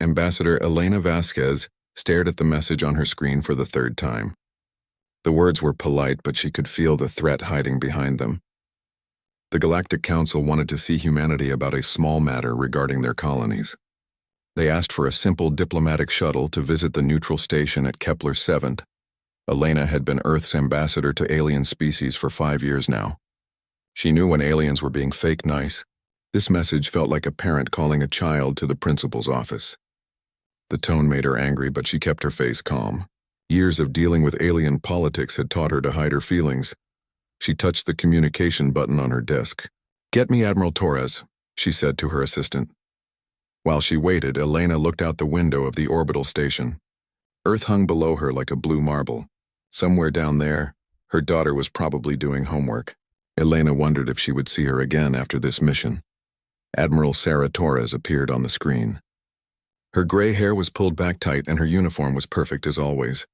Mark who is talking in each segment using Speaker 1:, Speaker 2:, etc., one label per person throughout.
Speaker 1: Ambassador Elena Vasquez stared at the message on her screen for the third time. The words were polite, but she could feel the threat hiding behind them. The Galactic Council wanted to see humanity about a small matter regarding their colonies. They asked for a simple diplomatic shuttle to visit the neutral station at Kepler 7. Elena had been Earth's ambassador to alien species for 5 years now. She knew when aliens were being fake nice. This message felt like a parent calling a child to the principal's office. The tone made her angry, but she kept her face calm. Years of dealing with alien politics had taught her to hide her feelings. She touched the communication button on her desk. "Get me Admiral Torres," she said to her assistant. While she waited, Elena looked out the window of the orbital station. Earth hung below her like a blue marble. Somewhere down there, her daughter was probably doing homework. Elena wondered if she would see her again after this mission. Admiral Sarah Torres appeared on the screen. Her gray hair was pulled back tight and her uniform was perfect as always.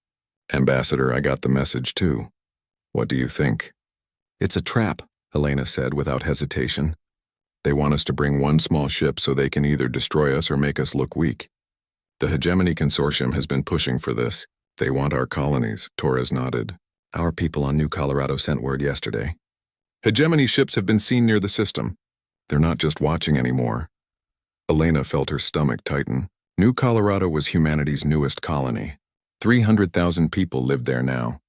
Speaker 1: "Ambassador, I got the message too. What do you think?" "It's a trap," Elena said without hesitation. "They want us to bring one small ship so they can either destroy us or make us look weak. The Hegemony Consortium has been pushing for this. They want our colonies," Torres nodded. "Our people on New Colorado sent word yesterday. Hegemony ships have been seen near the system. They're not just watching anymore." Elena felt her stomach tighten. New Colorado was humanity's newest colony. 300,000 people lived there now.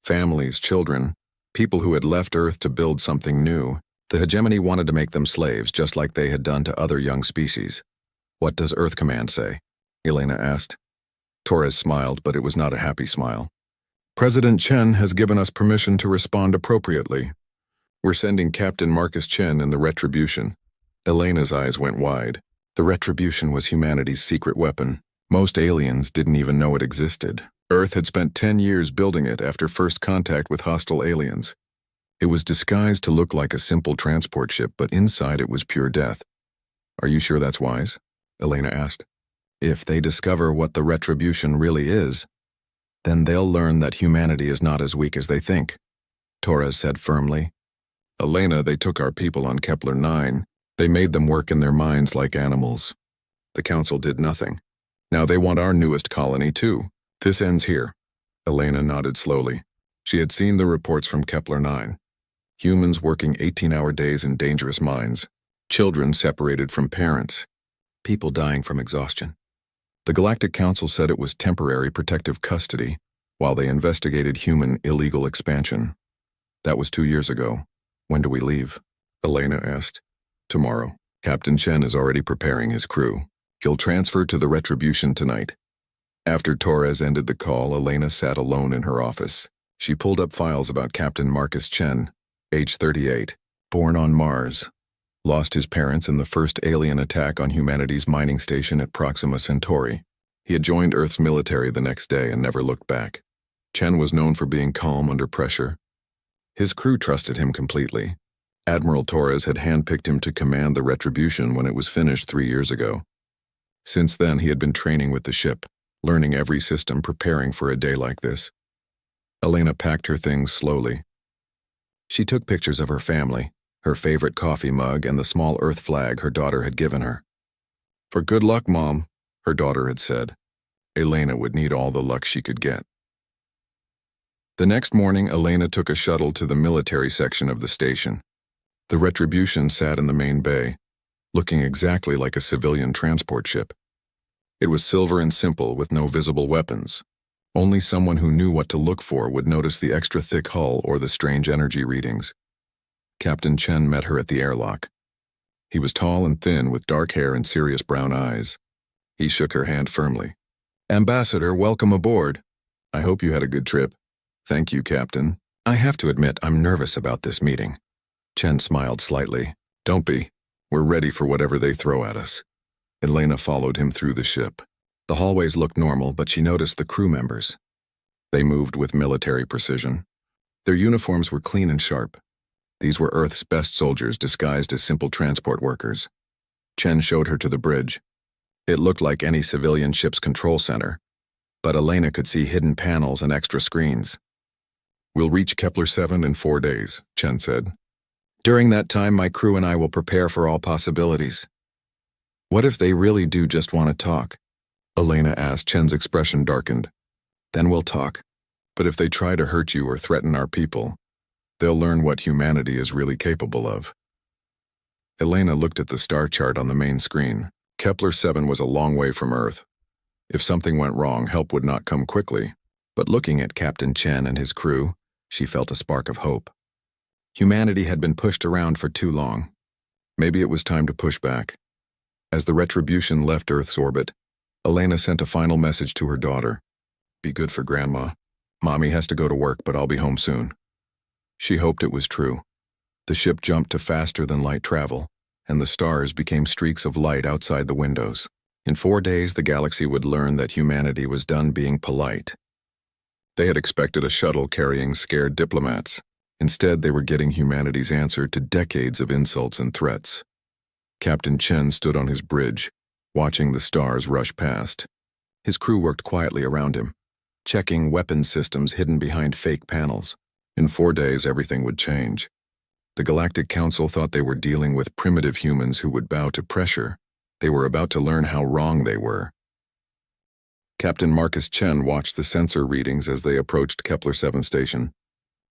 Speaker 1: Families, children, people who had left Earth to build something new. The Hegemony wanted to make them slaves, just like they had done to other young species. "What does Earth Command say?" Elena asked. Torres smiled, but it was not a happy smile. "President Chen has given us permission to respond appropriately. We're sending Captain Marcus Chen in the Retribution." Elena's eyes went wide. The Retribution was humanity's secret weapon. Most aliens didn't even know it existed. Earth had spent 10 years building it after first contact with hostile aliens. It was disguised to look like a simple transport ship, but inside it was pure death. "Are you sure that's wise?" Elena asked. "If they discover what the Retribution really is, then they'll learn that humanity is not as weak as they think," Torres said firmly. "Elena, they took our people on Kepler 9. They made them work in their minds like animals. The Council did nothing. Now they want our newest colony, too. This ends here." Elena nodded slowly. She had seen the reports from Kepler 9. Humans working 18-hour days in dangerous mines. Children separated from parents. People dying from exhaustion. The Galactic Council said it was temporary protective custody while they investigated human illegal expansion. That was 2 years ago. "When do we leave?" Elena asked. "Tomorrow. Captain Chen is already preparing his crew. He'll transfer to the Retribution tonight." After Torres ended the call, Elena sat alone in her office. She pulled up files about Captain Marcus Chen, age 38, born on Mars. Lost his parents in the first alien attack on humanity's mining station at Proxima Centauri. He had joined Earth's military the next day and never looked back. Chen was known for being calm under pressure. His crew trusted him completely. Admiral Torres had handpicked him to command the Retribution when it was finished 3 years ago. Since then, he had been training with the ship, learning every system, preparing for a day like this. Elena packed her things slowly. She took pictures of her family, her favorite coffee mug, and the small Earth flag her daughter had given her. "For good luck, Mom," her daughter had said. Elena would need all the luck she could get. The next morning, Elena took a shuttle to the military section of the station. The Retribution sat in the main bay, looking exactly like a civilian transport ship. It was silver and simple, with no visible weapons. Only someone who knew what to look for would notice the extra thick hull or the strange energy readings. Captain Chen met her at the airlock. He was tall and thin, with dark hair and serious brown eyes. He shook her hand firmly. "Ambassador, welcome aboard. I hope you had a good trip." "Thank you, Captain. I have to admit I'm nervous about this meeting." Chen smiled slightly. "Don't be. We're ready for whatever they throw at us." Elena followed him through the ship. The hallways looked normal, but she noticed the crew members. They moved with military precision. Their uniforms were clean and sharp. These were Earth's best soldiers disguised as simple transport workers. Chen showed her to the bridge. It looked like any civilian ship's control center, but Elena could see hidden panels and extra screens. "We'll reach Kepler 7 in 4 days, Chen said. "During that time, my crew and I will prepare for all possibilities." "What if they really do just want to talk? Elena asked. Chen's expression darkened. Then we'll talk. But if they try to hurt you or threaten our people, they'll learn what humanity is really capable of. Elena looked at the star chart on the main screen. Kepler-7 was a long way from Earth. If something went wrong, help would not come quickly. But looking at Captain Chen and his crew, she felt a spark of hope. Humanity had been pushed around for too long. Maybe it was time to push back. As the Retribution left Earth's orbit, Elena sent a final message to her daughter. Be good for Grandma. Mommy has to go to work, but I'll be home soon. She hoped it was true. The ship jumped to faster-than-light travel, and the stars became streaks of light outside the windows. In 4 days, the galaxy would learn that humanity was done being polite. They had expected a shuttle carrying scared diplomats. Instead, they were getting humanity's answer to decades of insults and threats. Captain Chen stood on his bridge, watching the stars rush past. His crew worked quietly around him, checking weapons systems hidden behind fake panels. In 4 days, everything would change. The Galactic Council thought they were dealing with primitive humans who would bow to pressure. They were about to learn how wrong they were. Captain Marcus Chen watched the sensor readings as they approached Kepler-7 station.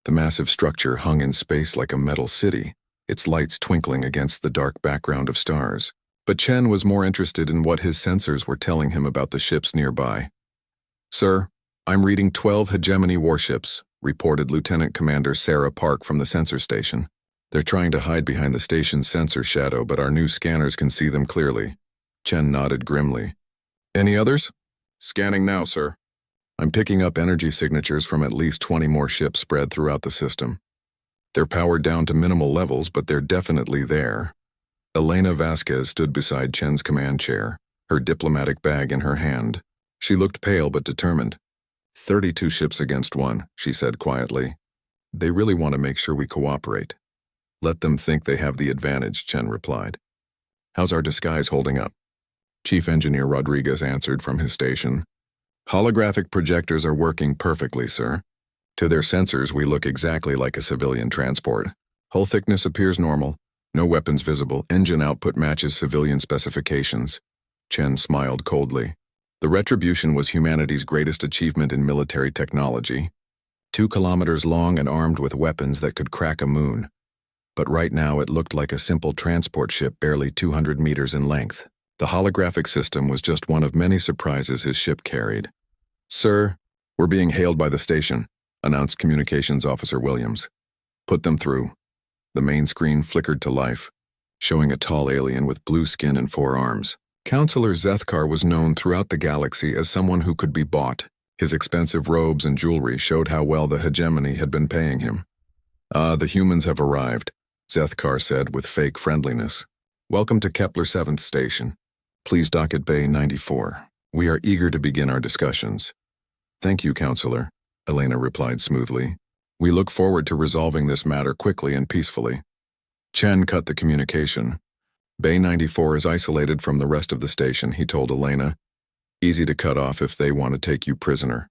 Speaker 1: The massive structure hung in space like a metal city, its lights twinkling against the dark background of stars. But Chen was more interested in what his sensors were telling him about the ships nearby. Sir, I'm reading 12 hegemony warships, reported Lieutenant Commander Sarah Park from the sensor station. They're trying to hide behind the station's sensor shadow, but our new scanners can see them clearly. Chen nodded grimly. Any others? Scanning now, sir. I'm picking up energy signatures from at least 20 more ships spread throughout the system. They're powered down to minimal levels, but they're definitely there. Elena Vasquez stood beside Chen's command chair, her diplomatic bag in her hand. She looked pale but determined. 32 ships against 1, she said quietly. They really want to make sure we cooperate. Let them think they have the advantage, Chen replied. How's our disguise holding up? Chief Engineer Rodriguez answered from his station. Holographic projectors are working perfectly, sir. To their sensors, we look exactly like a civilian transport. Hull thickness appears normal. No weapons visible. Engine output matches civilian specifications. Chen smiled coldly. The Retribution was humanity's greatest achievement in military technology. 2 kilometers long and armed with weapons that could crack a moon. But right now it looked like a simple transport ship barely 200 meters in length. The holographic system was just one of many surprises his ship carried. Sir, we're being hailed by the station, announced Communications Officer Williams. Put them through. The main screen flickered to life, showing a tall alien with blue skin and 4 arms. Counselor Zethkar was known throughout the galaxy as someone who could be bought. His expensive robes and jewelry showed how well the hegemony had been paying him. The humans have arrived, Zethkar said with fake friendliness. Welcome to Kepler-7th station. Please dock at Bay 94. We are eager to begin our discussions. Thank you, Counselor, Elena replied smoothly. We look forward to resolving this matter quickly and peacefully. Chen cut the communication. Bay 94 is isolated from the rest of the station, he told Elena. Easy to cut off if they want to take you prisoner.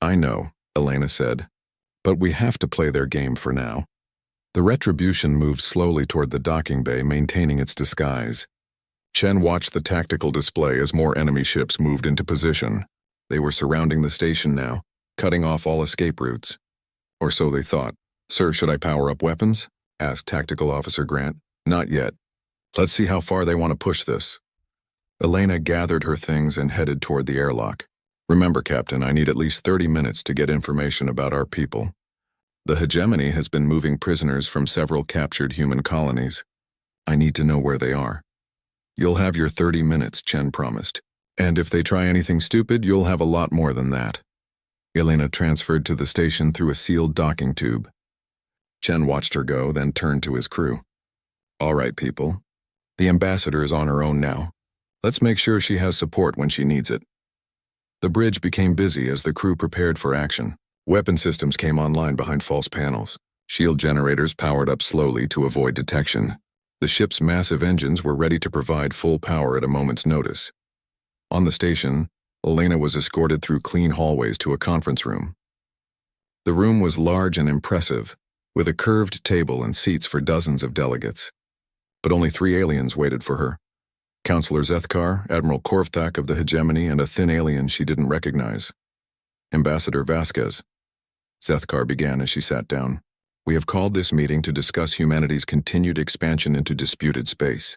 Speaker 1: I know, Elena said, but we have to play their game for now. The Retribution moved slowly toward the docking bay, maintaining its disguise. Chen watched the tactical display as more enemy ships moved into position. They were surrounding the station now, cutting off all escape routes. Or so they thought. Sir, should I power up weapons? Asked Tactical Officer Grant. Not yet. Let's see how far they want to push this. Elena gathered her things and headed toward the airlock. Remember, Captain, I need at least 30 minutes to get information about our people. The hegemony has been moving prisoners from several captured human colonies. I need to know where they are. You'll have your 30 minutes, Chen promised. And if they try anything stupid, you'll have a lot more than that. Elena transferred to the station through a sealed docking tube. Chen watched her go, then turned to his crew. All right, people. The ambassador is on her own now. Let's make sure she has support when she needs it. The bridge became busy as the crew prepared for action. Weapon systems came online behind false panels. Shield generators powered up slowly to avoid detection. The ship's massive engines were ready to provide full power at a moment's notice. On the station, Elena was escorted through clean hallways to a conference room. The room was large and impressive, with a curved table and seats for dozens of delegates. But only 3 aliens waited for her. Counselor Zethkar, Admiral Korvthak of the Hegemony, and a thin alien she didn't recognize. Ambassador Vasquez. Zethkar began as she sat down. We have called this meeting to discuss humanity's continued expansion into disputed space.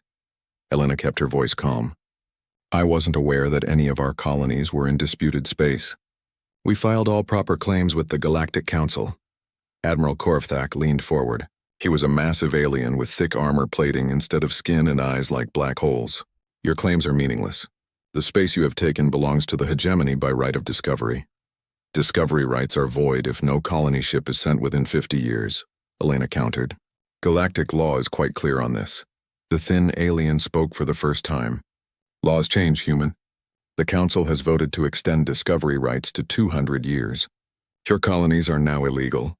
Speaker 1: Elena kept her voice calm. I wasn't aware that any of our colonies were in disputed space. We filed all proper claims with the Galactic Council. Admiral Korvthak leaned forward. He was a massive alien with thick armor plating instead of skin and eyes like black holes. Your claims are meaningless. The space you have taken belongs to the Hegemony by right of discovery. Discovery rights are void if no colony ship is sent within 50 years, Elena countered. Galactic law is quite clear on this. The thin alien spoke for the first time. Laws change, human. The Council has voted to extend discovery rights to 200 years. Your colonies are now illegal.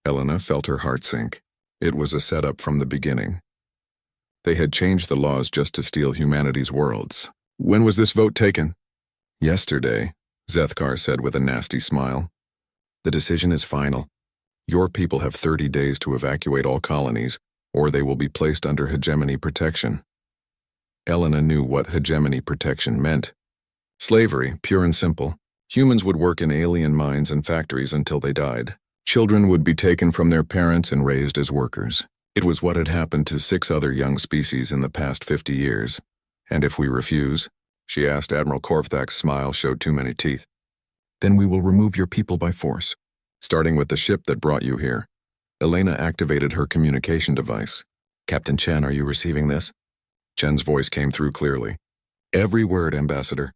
Speaker 1: Elena felt her heart sink. It was a setup from the beginning. They had changed the laws just to steal humanity's worlds. When was this vote taken? Yesterday, Zethkar said with a nasty smile. The decision is final. Your people have 30 days to evacuate all colonies, or they will be placed under hegemony protection. Elena knew what hegemony protection meant. Slavery, pure and simple. Humans would work in alien mines and factories until they died. Children would be taken from their parents and raised as workers. It was what had happened to 6 other young species in the past 50 years. And if we refuse, she asked. Admiral Korvthak's smile showed too many teeth. Then we will remove your people by force, starting with the ship that brought you here. Elena activated her communication device. Captain Chen, are you receiving this? Chen's voice came through clearly. Every word, Ambassador.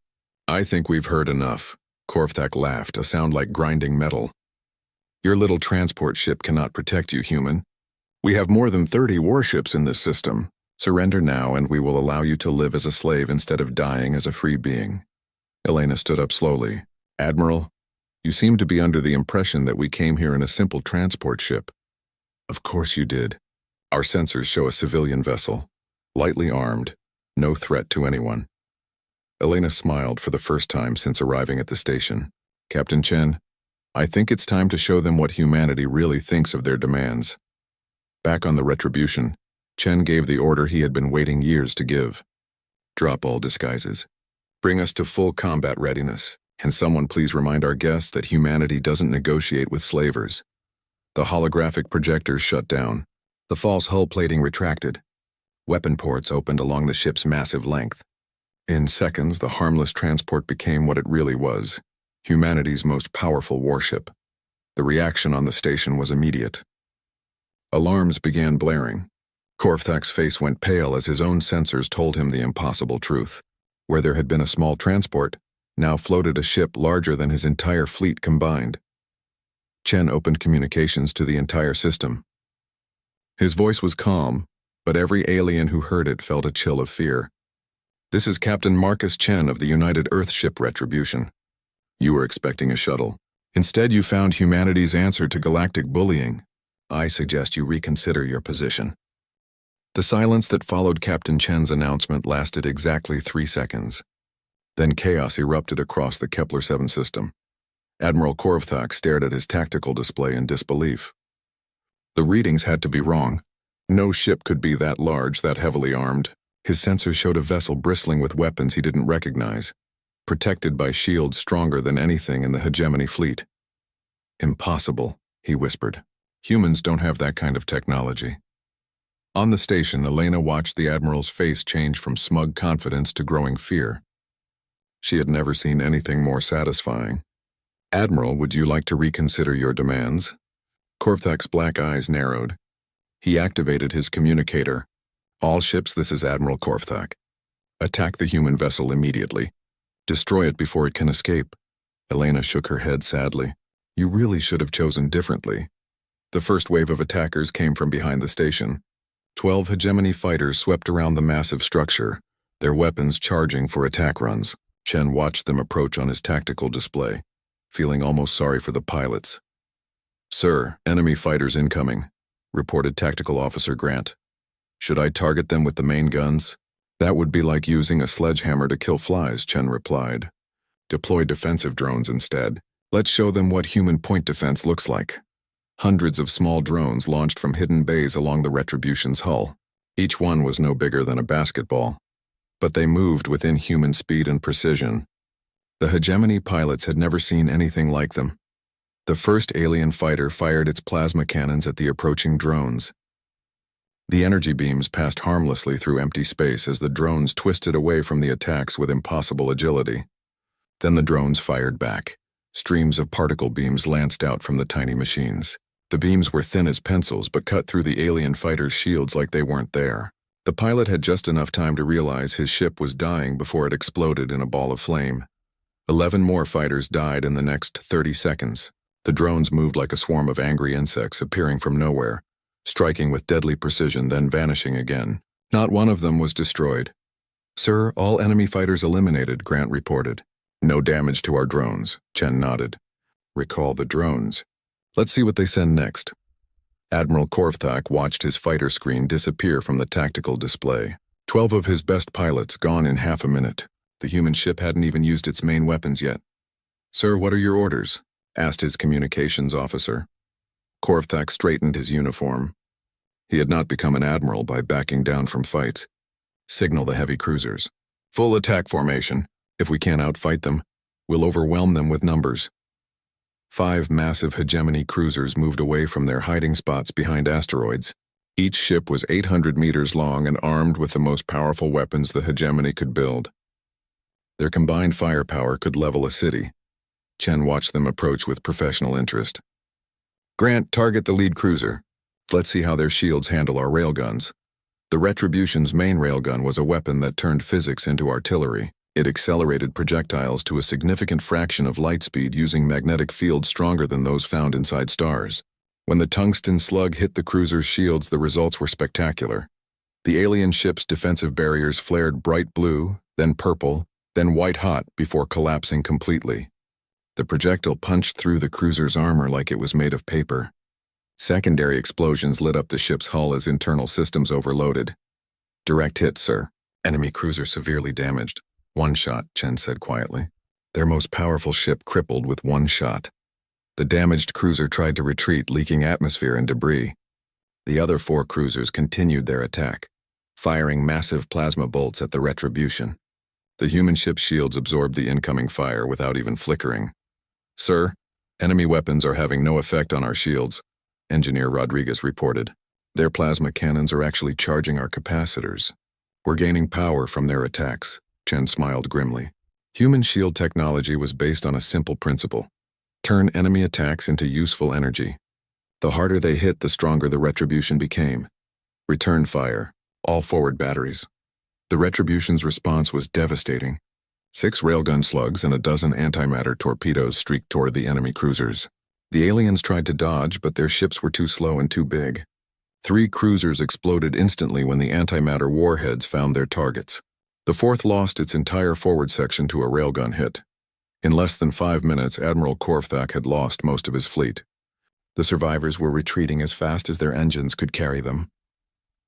Speaker 1: I think we've heard enough. Korvthak laughed, a sound like grinding metal. Your little transport ship cannot protect you, human. We have more than 30 warships in this system. Surrender now and we will allow you to live as a slave instead of dying as a free being. Elena stood up slowly. Admiral, you seem to be under the impression that we came here in a simple transport ship. Of course you did. Our sensors show a civilian vessel, lightly armed, no threat to anyone. Elena smiled for the first time since arriving at the station. Captain Chen, I think it's time to show them what humanity really thinks of their demands. Back on the Retribution, Chen gave the order he had been waiting years to give. Drop all disguises. Bring us to full combat readiness, and someone please remind our guests that humanity doesn't negotiate with slavers. The holographic projectors shut down. The false hull plating retracted. Weapon ports opened along the ship's massive length. In seconds, the harmless transport became what it really was, humanity's most powerful warship. The reaction on the station was immediate. Alarms began blaring. Korvthak's face went pale as his own sensors told him the impossible truth. Where there had been a small transport, now floated a ship larger than his entire fleet combined. Chen opened communications to the entire system. His voice was calm, but every alien who heard it felt a chill of fear. This is Captain Marcus Chen of the United Earthship Retribution. You were expecting a shuttle. Instead, you found humanity's answer to galactic bullying. I suggest you reconsider your position. The silence that followed Captain Chen's announcement lasted exactly 3 seconds. Then chaos erupted across the Kepler-7 system. Admiral Korvthak stared at his tactical display in disbelief. The readings had to be wrong. No ship could be that large, that heavily armed. His sensors showed a vessel bristling with weapons he didn't recognize, protected by shields stronger than anything in the Hegemony fleet. Impossible, he whispered. Humans don't have that kind of technology. On the station, Elena watched the Admiral's face change from smug confidence to growing fear. She had never seen anything more satisfying. Admiral, would you like to reconsider your demands? Korvthak's black eyes narrowed. He activated his communicator. All ships, this is Admiral Korvthak. Attack the human vessel immediately. Destroy it before it can escape. Elena shook her head sadly. You really should have chosen differently. The first wave of attackers came from behind the station. 12 Hegemony fighters swept around the massive structure, their weapons charging for attack runs. Chen watched them approach on his tactical display, feeling almost sorry for the pilots. Sir, enemy fighters incoming, reported Tactical Officer Grant. Should I target them with the main guns? That would be like using a sledgehammer to kill flies, Chen replied. Deploy defensive drones instead. Let's show them what human point defense looks like. Hundreds of small drones launched from hidden bays along the Retribution's hull. Each one was no bigger than a basketball. but they moved within human speed and precision. The hegemony pilots had never seen anything like them. The first alien fighter fired its plasma cannons at the approaching drones. The energy beams passed harmlessly through empty space as the drones twisted away from the attacks with impossible agility. Then the drones fired back. Streams of particle beams lanced out from the tiny machines. The beams were thin as pencils but cut through the alien fighters' shields like they weren't there. The pilot had just enough time to realize his ship was dying before it exploded in a ball of flame. 11 more fighters died in the next 30 seconds. The drones moved like a swarm of angry insects appearing from nowhere, striking with deadly precision, then vanishing again. Not one of them was destroyed. "Sir, all enemy fighters eliminated," Grant reported. "No damage to our drones," Chen nodded. "Recall the drones. Let's see what they send next." Admiral Korvthak watched his fighter screen disappear from the tactical display. 12 of his best pilots gone in half a minute. The human ship hadn't even used its main weapons yet. "Sir, what are your orders?" asked his communications officer. Korvthak straightened his uniform. He had not become an admiral by backing down from fights. "Signal the heavy cruisers. Full attack formation. If we can't outfight them, we'll overwhelm them with numbers." 5 massive hegemony cruisers moved away from their hiding spots behind asteroids. Each ship was 800 meters long and armed with the most powerful weapons the hegemony could build. Their combined firepower could level a city. Chen watched them approach with professional interest. "Grant, target the lead cruiser. Let's see how their shields handle our railguns." The Retribution's main railgun was a weapon that turned physics into artillery. It accelerated projectiles to a significant fraction of light speed using magnetic fields stronger than those found inside stars. When the tungsten slug hit the cruiser's shields, the results were spectacular. The alien ship's defensive barriers flared bright blue, then purple, then white-hot before collapsing completely. The projectile punched through the cruiser's armor like it was made of paper. Secondary explosions lit up the ship's hull as internal systems overloaded. "Direct hit, sir. Enemy cruiser severely damaged." "One shot," Chen said quietly. Their most powerful ship crippled with one shot. The damaged cruiser tried to retreat, leaking atmosphere and debris. The other 4 cruisers continued their attack, firing massive plasma bolts at the Retribution. The human ship's shields absorbed the incoming fire without even flickering. "Sir, enemy weapons are having no effect on our shields," Engineer Rodriguez reported. "Their plasma cannons are actually charging our capacitors. We're gaining power from their attacks." Chen smiled grimly. Human shield technology was based on a simple principle: turn enemy attacks into useful energy. The harder they hit, the stronger the Retribution became. Return fire. All forward batteries. The Retribution's response was devastating. 6 railgun slugs and a dozen antimatter torpedoes streaked toward the enemy cruisers. The aliens tried to dodge, but their ships were too slow and too big. 3 cruisers exploded instantly when the antimatter warheads found their targets. The 4th lost its entire forward section to a railgun hit. In less than 5 minutes, Admiral Korvthak had lost most of his fleet. The survivors were retreating as fast as their engines could carry them.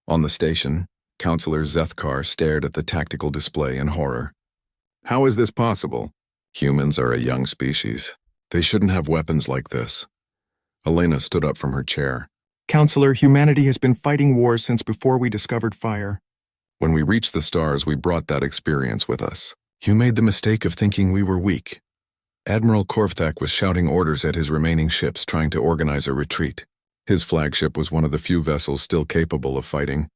Speaker 1: On the station, Counselor Zethkar stared at the tactical display in horror. "How is this possible? Humans are a young species. They shouldn't have weapons like this." Elena stood up from her chair.
Speaker 2: "Counselor, humanity has been fighting wars since before we discovered fire.
Speaker 1: When we reached the stars, we brought that experience with us. You made the mistake of thinking we were weak." Admiral Korvthak was shouting orders at his remaining ships, trying to organize a retreat. His flagship was one of the few vessels still capable of fighting,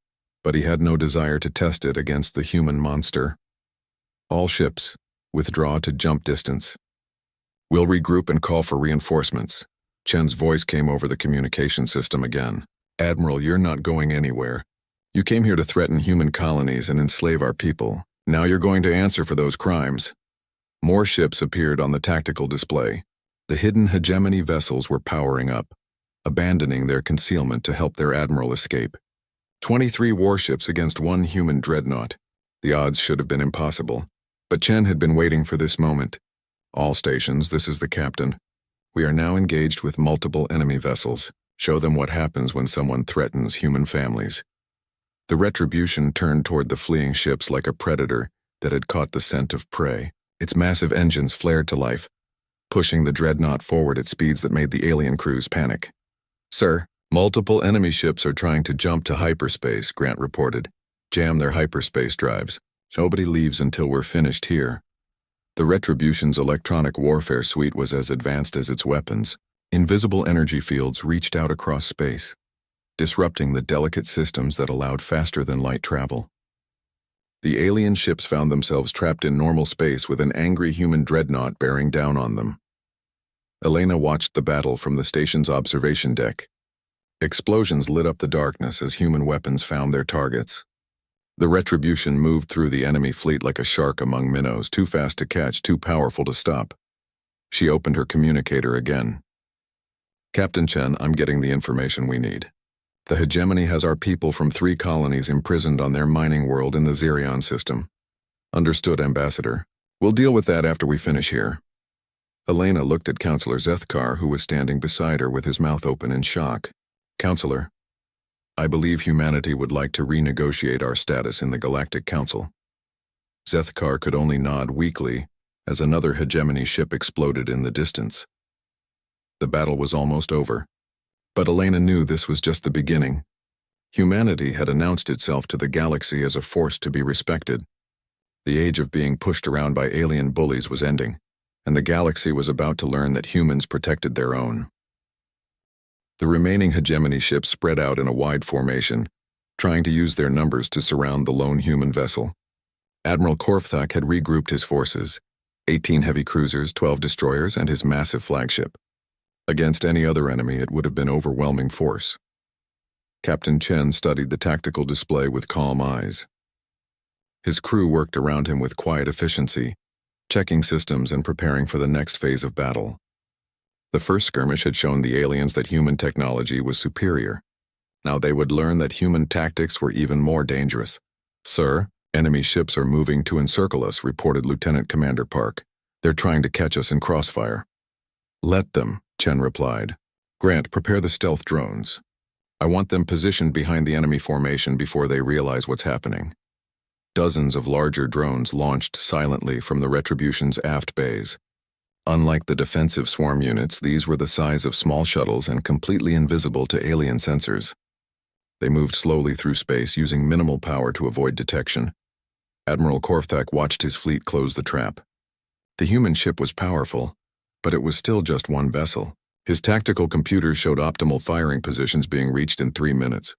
Speaker 1: but he had no desire to test it against the human monster. "All ships, withdraw to jump distance. We'll regroup and call for reinforcements." Chen's voice came over the communication system again. "Admiral, you're not going anywhere. You came here to threaten human colonies and enslave our people. Now you're going to answer for those crimes." More ships appeared on the tactical display. The hidden hegemony vessels were powering up, abandoning their concealment to help their admiral escape. 23 warships against 1 human dreadnought. The odds should have been impossible. But Chen had been waiting for this moment. "All stations, this is the captain. We are now engaged with multiple enemy vessels. Show them what happens when someone threatens human families." The Retribution turned toward the fleeing ships like a predator that had caught the scent of prey. Its massive engines flared to life, pushing the dreadnought forward at speeds that made the alien crews panic. "Sir, multiple enemy ships are trying to jump to hyperspace," Grant reported. "Jam their hyperspace drives." Nobody leaves until we're finished here. The Retribution's electronic warfare suite was as advanced as its weapons. Invisible energy fields reached out across space, disrupting the delicate systems that allowed faster-than-light travel. The alien ships found themselves trapped in normal space with an angry human dreadnought bearing down on them. Elena watched the battle from the station's observation deck. Explosions lit up the darkness as human weapons found their targets. The Retribution moved through the enemy fleet like a shark among minnows, too fast to catch, too powerful to stop. She opened her communicator again. Captain Chen, I'm getting the information we need. The hegemony has our people from 3 colonies imprisoned on their mining world in the Zerion system. Understood, Ambassador. We'll deal with that after we finish here. Elena looked at Counselor Zethkar, who was standing beside her with his mouth open in shock. Counselor, I believe humanity would like to renegotiate our status in the Galactic Council. Zethkar could only nod weakly as another hegemony ship exploded in the distance. The battle was almost over, but Elena knew this was just the beginning. Humanity had announced itself to the galaxy as a force to be respected. The age of being pushed around by alien bullies was ending, and the galaxy was about to learn that humans protected their own. The remaining hegemony ships spread out in a wide formation, trying to use their numbers to surround the lone human vessel. Admiral Korfthak had regrouped his forces, 18 heavy cruisers, 12 destroyers, and his massive flagship. Against any other enemy, it would have been overwhelming force. Captain Chen studied the tactical display with calm eyes. His crew worked around him with quiet efficiency, checking systems and preparing for the next phase of battle. The first skirmish had shown the aliens that human technology was superior. Now they would learn that human tactics were even more dangerous. Sir, enemy ships are moving to encircle us, reported Lieutenant Commander Park. They're trying to catch us in crossfire. Let them, Chen replied. Grant, prepare the stealth drones. I want them positioned behind the enemy formation before they realize what's happening. Dozens of larger drones launched silently from the Retribution's aft bays. Unlike the defensive swarm units, these were the size of small shuttles and completely invisible to alien sensors. They moved slowly through space using minimal power to avoid detection. Admiral Korfthak watched his fleet close the trap. The human ship was powerful, but it was still just one vessel. His tactical computers showed optimal firing positions being reached in 3 minutes.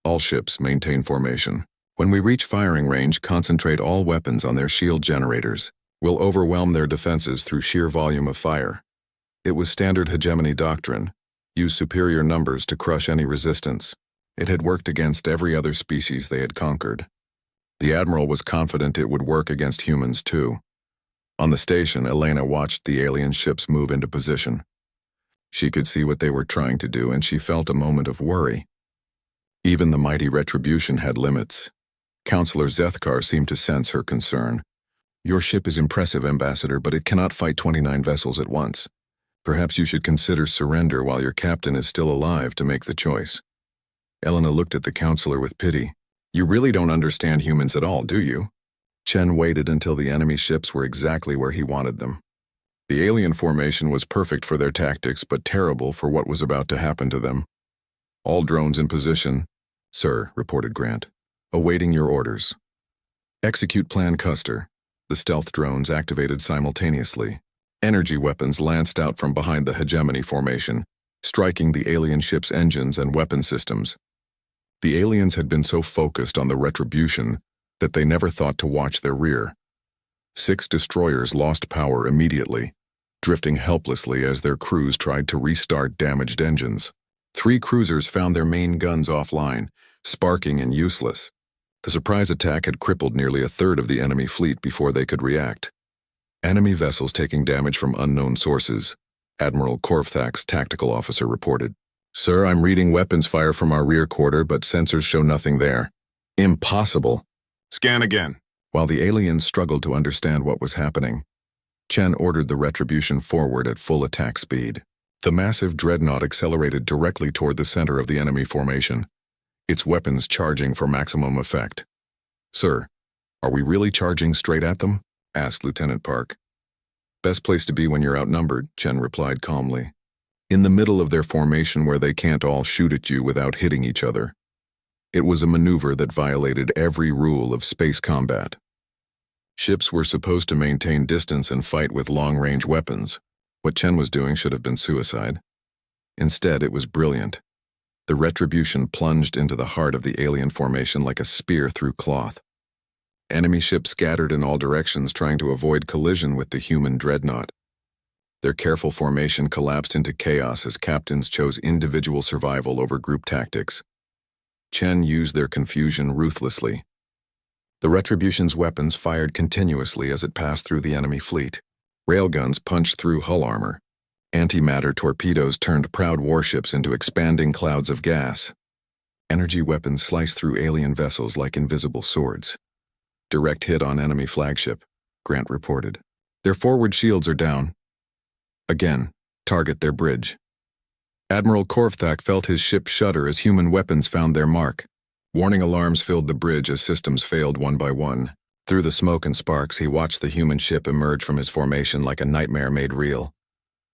Speaker 1: All ships maintain formation. When we reach firing range, concentrate all weapons on their shield generators. We'll overwhelm their defenses through sheer volume of fire. It was standard hegemony doctrine. Use superior numbers to crush any resistance. It had worked against every other species they had conquered. The Admiral was confident it would work against humans too. On the station, Elena watched the alien ships move into position. She could see what they were trying to do, and she felt a moment of worry. Even the mighty Retribution had limits. Counselor Zethkar seemed to sense her concern. Your ship is impressive, Ambassador, but it cannot fight 29 vessels at once. Perhaps you should consider surrender while your captain is still alive to make the choice. Elena looked at the counselor with pity. You really don't understand humans at all, do you? Chen waited until the enemy ships were exactly where he wanted them. The alien formation was perfect for their tactics, but terrible for what was about to happen to them. All drones in position. Sir, reported Grant. Awaiting your orders. Execute Plan Custer. The stealth drones activated simultaneously. Energy weapons lanced out from behind the hegemony formation, striking the alien ship's engines and weapon systems. The aliens had been so focused on the Retribution that they never thought to watch their rear. 6 destroyers lost power immediately, drifting helplessly as their crews tried to restart damaged engines. 3 cruisers found their main guns offline, sparking and useless. The surprise attack had crippled nearly a third of the enemy fleet before they could react. Enemy vessels taking damage from unknown sources, Admiral Korfthak's tactical officer reported. Sir, I'm reading weapons fire from our rear quarter, but sensors show nothing there. Impossible. Scan again. While the aliens struggled to understand what was happening, Chen ordered the Retribution forward at full attack speed. The massive dreadnought accelerated directly toward the center of the enemy formation, its weapons charging for maximum effect. Sir, are we really charging straight at them? Asked Lieutenant Park. Best place to be when you're outnumbered, Chen replied calmly. In the middle of their formation where they can't all shoot at you without hitting each other. It was a maneuver that violated every rule of space combat. Ships were supposed to maintain distance and fight with long-range weapons. What Chen was doing should have been suicide. Instead, it was brilliant. The Retribution plunged into the heart of the alien formation like a spear through cloth. Enemy ships scattered in all directions, trying to avoid collision with the human dreadnought. Their careful formation collapsed into chaos as captains chose individual survival over group tactics. Chen used their confusion ruthlessly. The Retribution's weapons fired continuously as it passed through the enemy fleet. Railguns punched through hull armor. Antimatter torpedoes turned proud warships into expanding clouds of gas. Energy weapons sliced through alien vessels like invisible swords. Direct hit on enemy flagship, Grant reported. Their forward shields are down. Again, target their bridge. Admiral Korvthak felt his ship shudder as human weapons found their mark. Warning alarms filled the bridge as systems failed one by one. Through the smoke and sparks, he watched the human ship emerge from his formation like a nightmare made real.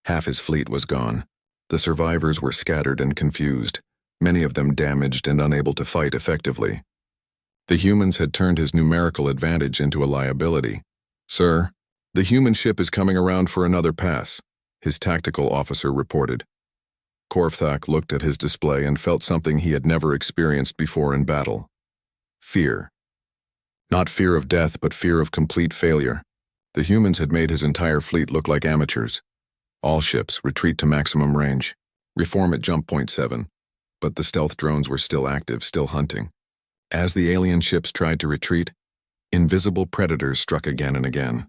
Speaker 1: Half his fleet was gone. The survivors were scattered and confused, many of them damaged and unable to fight effectively. The humans had turned his numerical advantage into a liability. "Sir, the human ship is coming around for another pass," his tactical officer reported. Korvthak looked at his display and felt something he had never experienced before in battle. Fear. Not fear of death, but fear of complete failure. The humans had made his entire fleet look like amateurs. All ships, retreat to maximum range. Reform at jump point 7. But the stealth drones were still active, still hunting. As the alien ships tried to retreat, invisible predators struck again and again.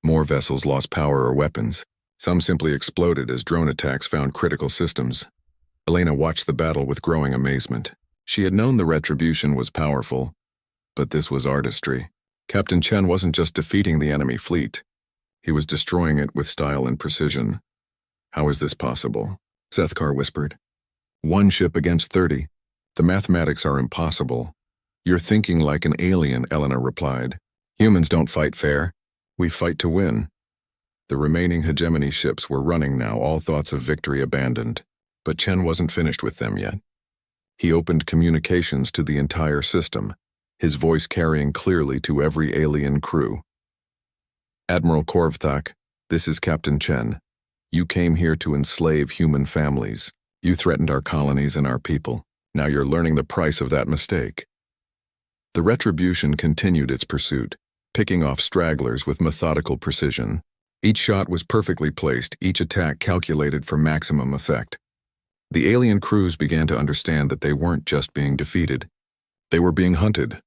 Speaker 1: More vessels lost power or weapons. Some simply exploded as drone attacks found critical systems. Elena watched the battle with growing amazement. She had known the Retribution was powerful, but this was artistry. Captain Chen wasn't just defeating the enemy fleet. He was destroying it with style and precision. "How is this possible?" Zethkar whispered. "One ship against 30. The mathematics are impossible." "You're thinking like an alien," Elena replied. "Humans don't fight fair. We fight to win." The remaining hegemony ships were running now, all thoughts of victory abandoned. But Chen wasn't finished with them yet. He opened communications to the entire system, his voice carrying clearly to every alien crew. "Admiral Korvthak, this is Captain Chen. You came here to enslave human families. You threatened our colonies and our people. Now you're learning the price of that mistake." The Retribution continued its pursuit, picking off stragglers with methodical precision. Each shot was perfectly placed, each attack calculated for maximum effect. The alien crews began to understand that they weren't just being defeated. They were being hunted.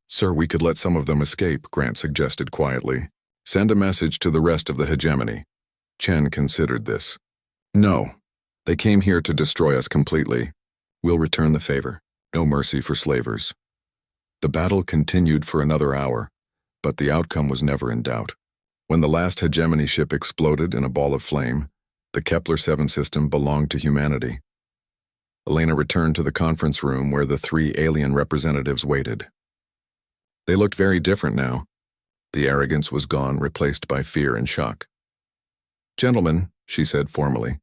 Speaker 1: "Sir, we could let some of them escape," Grant suggested quietly. "Send a message to the rest of the hegemony." Chen considered this. "No. They came here to destroy us completely. We'll return the favor. No mercy for slavers." The battle continued for another hour, but the outcome was never in doubt. When the last hegemony ship exploded in a ball of flame, the Kepler-7 system belonged to humanity. Elena returned to the conference room where the 3 alien representatives waited. They looked very different now. The arrogance was gone, replaced by fear and shock. "Gentlemen," she said formally,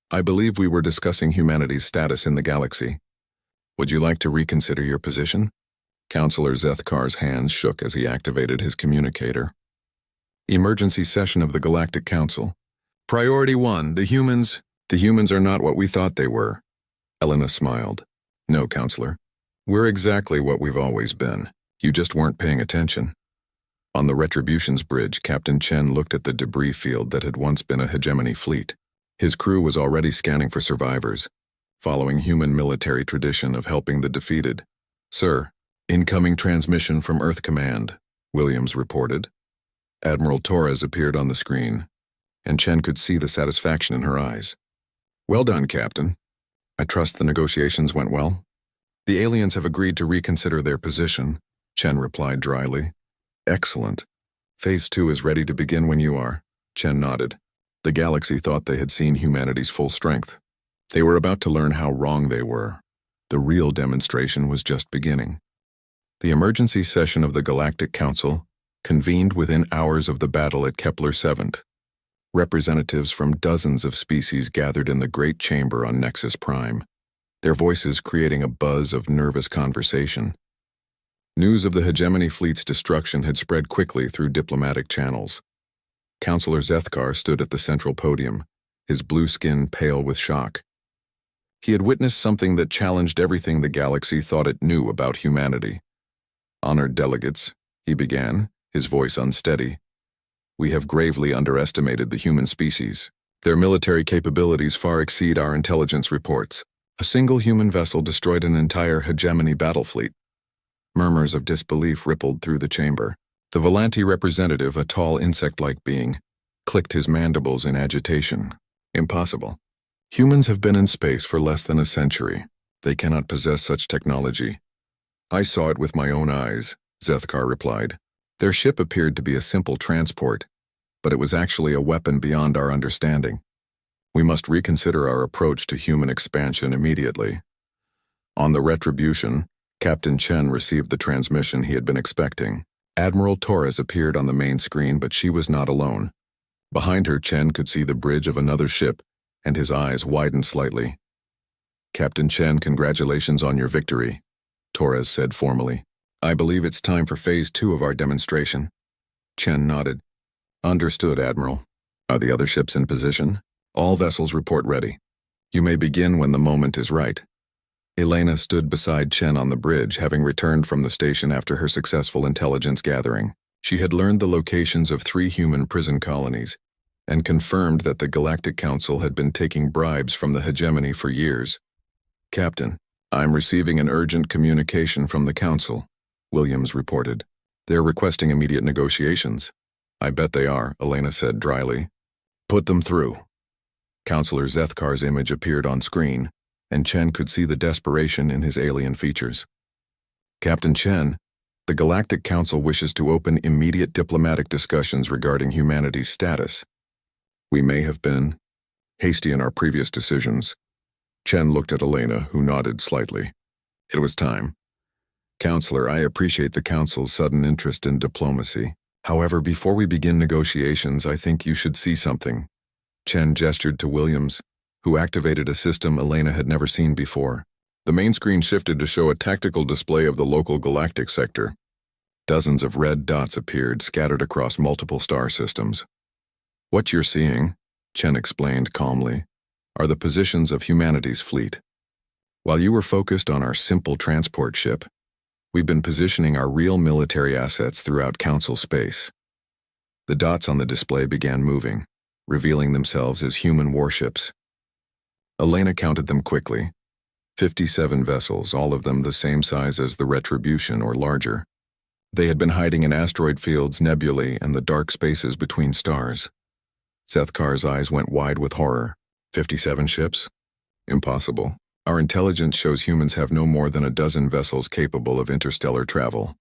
Speaker 1: "I believe we were discussing humanity's status in the galaxy. Would you like to reconsider your position?" Counselor Zethkar's hands shook as he activated his communicator. Emergency session of the Galactic Council. "Priority 1, the humans are not what we thought they were." Elena smiled. "No, Counselor. We're exactly what we've always been. You just weren't paying attention." On the Retribution's bridge, Captain Chen looked at the debris field that had once been a hegemony fleet. His crew was already scanning for survivors, following human military tradition of helping the defeated. "Sir, incoming transmission from Earth Command," Williams reported. Admiral Torres appeared on the screen, and Chen could see the satisfaction in her eyes. "Well done, Captain. I trust the negotiations went well?" "The aliens have agreed to reconsider their position," Chen replied dryly. "Excellent. Phase 2 is ready to begin when you are." Chen nodded. The galaxy thought they had seen humanity's full strength. They were about to learn how wrong they were. The real demonstration was just beginning. The emergency session of the Galactic Council convened within hours of the battle at Kepler-7. Representatives from dozens of species gathered in the Great Chamber on Nexus Prime, their voices creating a buzz of nervous conversation. News of the hegemony fleet's destruction had spread quickly through diplomatic channels. Councillor Zethkar stood at the central podium, his blue skin pale with shock. He had witnessed something that challenged everything the galaxy thought it knew about humanity. Honored delegates, he began, his voice unsteady. We have gravely underestimated the human species. Their military capabilities far exceed our intelligence reports. A single human vessel destroyed an entire hegemony battle fleet. Murmurs of disbelief rippled through the chamber. The Volanti representative, a tall insect-like being, clicked his mandibles in agitation. Impossible. Humans have been in space for less than a century. They cannot possess such technology. I saw it with my own eyes, Zethkar replied. Their ship appeared to be a simple transport, but it was actually a weapon beyond our understanding. We must reconsider our approach to human expansion immediately. On the Retribution, Captain Chen received the transmission he had been expecting. Admiral Torres appeared on the main screen, but she was not alone. Behind her, Chen could see the bridge of another ship, and his eyes widened slightly. Captain Chen, congratulations on your victory, Torres said formally. I believe it's time for Phase 2 of our demonstration. Chen nodded. Understood, Admiral. Are the other ships in position? All vessels report ready. You may begin when the moment is right. Elena stood beside Chen on the bridge, having returned from the station after her successful intelligence gathering. She had learned the locations of 3 human prison colonies and confirmed that the Galactic Council had been taking bribes from the hegemony for years. Captain, I'm receiving an urgent communication from the Council, Williams reported. They're requesting immediate negotiations. I bet they are, Elena said dryly. Put them through. Councillor Zethkar's image appeared on screen, and Chen could see the desperation in his alien features. Captain Chen, the Galactic Council wishes to open immediate diplomatic discussions regarding humanity's status. We may have been hasty in our previous decisions. Chen looked at Elena, who nodded slightly. It was time. Counselor, I appreciate the Council's sudden interest in diplomacy. However, before we begin negotiations, I think you should see something. Chen gestured to Williams, who activated a system Elena had never seen before. The main screen shifted to show a tactical display of the local galactic sector. Dozens of red dots appeared, scattered across multiple star systems. What you're seeing, Chen explained calmly, are the positions of humanity's fleet. While you were focused on our simple transport ship, we've been positioning our real military assets throughout Council space. The dots on the display began moving, revealing themselves as human warships. Elena counted them quickly. 57 vessels, all of them the same size as the Retribution or larger. They had been hiding in asteroid fields, nebulae, and the dark spaces between stars. Zethkar's eyes went wide with horror. 57 ships? Impossible. Our intelligence shows humans have no more than a dozen vessels capable of interstellar travel.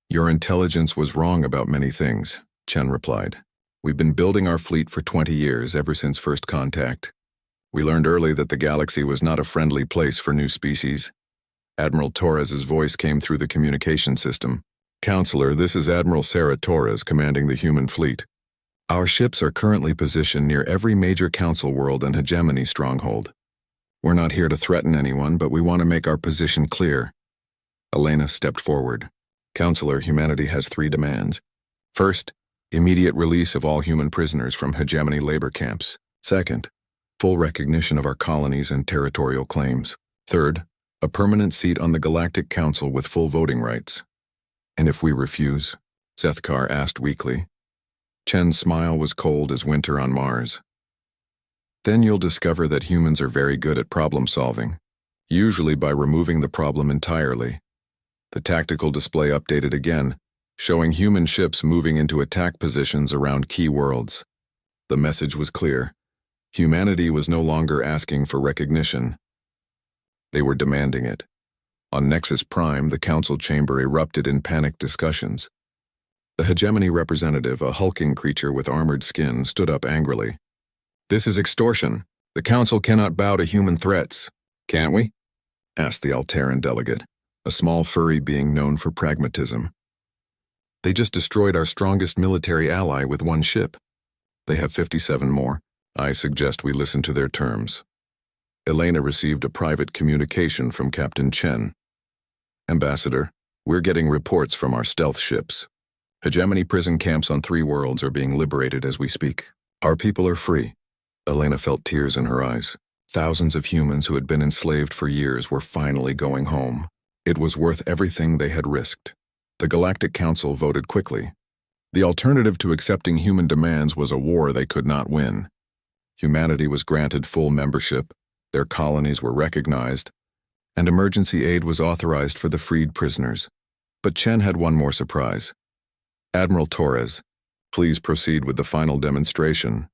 Speaker 1: Your intelligence was wrong about many things, Chen replied. We've been building our fleet for 20 years, ever since first contact. We learned early that the galaxy was not a friendly place for new species. Admiral Torres's voice came through the communication system. Counselor, this is Admiral Sarah Torres commanding the human fleet. Our ships are currently positioned near every major Council world and hegemony stronghold. We're not here to threaten anyone, but we want to make our position clear. Elena stepped forward. Counselor, humanity has 3 demands. First, immediate release of all human prisoners from hegemony labor camps. Second, full recognition of our colonies and territorial claims. Third, a permanent seat on the Galactic Council with full voting rights. And if we refuse? Zethkar asked weakly. Chen's smile was cold as winter on Mars. Then you'll discover that humans are very good at problem solving, usually by removing the problem entirely. The tactical display updated again, showing human ships moving into attack positions around key worlds. The message was clear. Humanity was no longer asking for recognition. They were demanding it. On Nexus Prime, the Council chamber erupted in panicked discussions. The hegemony representative, a hulking creature with armored skin, stood up angrily. This is extortion. The Council cannot bow to human threats. Can't we? Asked the Alteran delegate, a small furry being known for pragmatism. They just destroyed our strongest military ally with 1 ship. They have 57 more. I suggest we listen to their terms. Elena received a private communication from Captain Chen. Ambassador, We're getting reports from our stealth ships. Hegemony prison camps on 3 worlds are being liberated as we speak. Our people are free. Elena felt tears in her eyes. Thousands of humans who had been enslaved for years were finally going home. It was worth everything they had risked. The Galactic Council voted quickly. The alternative to accepting human demands was a war they could not win. Humanity was granted full membership, their colonies were recognized, and emergency aid was authorized for the freed prisoners. But Chen had one more surprise. Admiral Torres, please proceed with the final demonstration.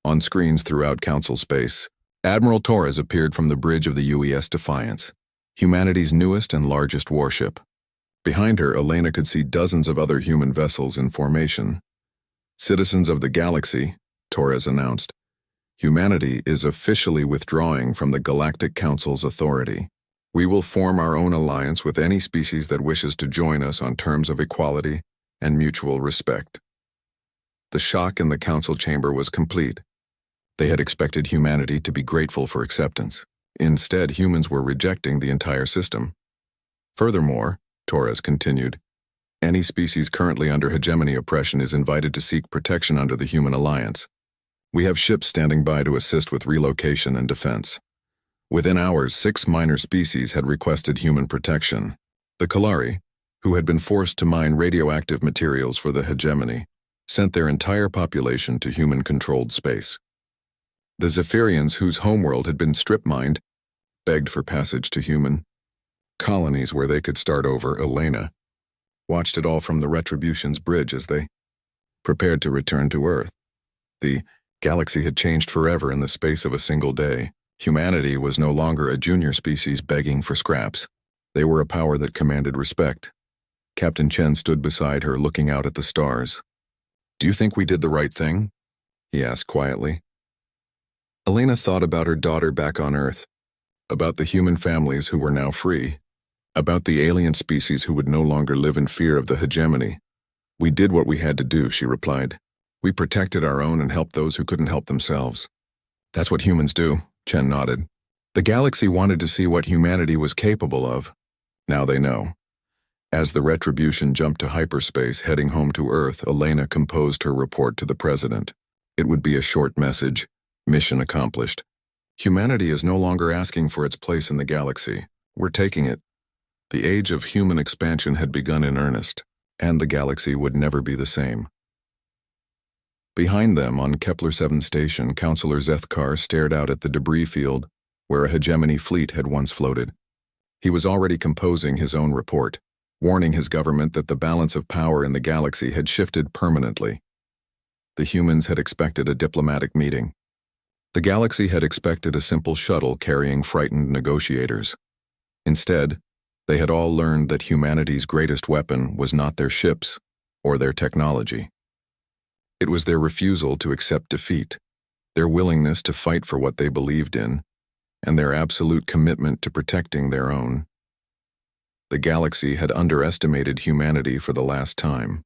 Speaker 1: On screens throughout Council space, Admiral Torres appeared from the bridge of the UES Defiance, humanity's newest and largest warship. Behind her, Elena could see dozens of other human vessels in formation. Citizens of the galaxy, Torres announced, humanity is officially withdrawing from the Galactic Council's authority. We will form our own alliance with any species that wishes to join us on terms of equality and mutual respect. The shock in the council chamber was complete. They had expected humanity to be grateful for acceptance. Instead, humans were rejecting the entire system. Furthermore, Torres continued, any species currently under hegemony oppression is invited to seek protection under the human alliance. We have ships standing by to assist with relocation and defense. Within hours, 6 minor species had requested human protection. The Kalari, who had been forced to mine radioactive materials for the hegemony, sent their entire population to human-controlled space. The Zephyrians, whose homeworld had been strip-mined, begged for passage to human colonies where they could start over. Elena watched it all from the Retribution's bridge as they prepared to return to Earth. The galaxy had changed forever in the space of a single day. Humanity was no longer a junior species begging for scraps. They were a power that commanded respect. Captain Chen stood beside her, looking out at the stars. Do you think we did the right thing? He asked quietly. Elena thought about her daughter back on Earth, about the human families who were now free, about the alien species who would no longer live in fear of the hegemony. We did what we had to do, she replied. We protected our own and helped those who couldn't help themselves. That's what humans do, Chen nodded. The galaxy wanted to see what humanity was capable of. Now they know. As the Retribution jumped to hyperspace heading home to Earth, Elena composed her report to the President. It would be a short message. Mission accomplished. Humanity is no longer asking for its place in the galaxy. We're taking it. The age of human expansion had begun in earnest, and the galaxy would never be the same. Behind them, on Kepler 7 station, Councillor Zethkar stared out at the debris field where a hegemony fleet had once floated. He was already composing his own report, warning his government that the balance of power in the galaxy had shifted permanently. The humans had expected a diplomatic meeting. The galaxy had expected a simple shuttle carrying frightened negotiators. Instead, they had all learned that humanity's greatest weapon was not their ships or their technology. It was their refusal to accept defeat, their willingness to fight for what they believed in, and their absolute commitment to protecting their own. The galaxy had underestimated humanity for the last time.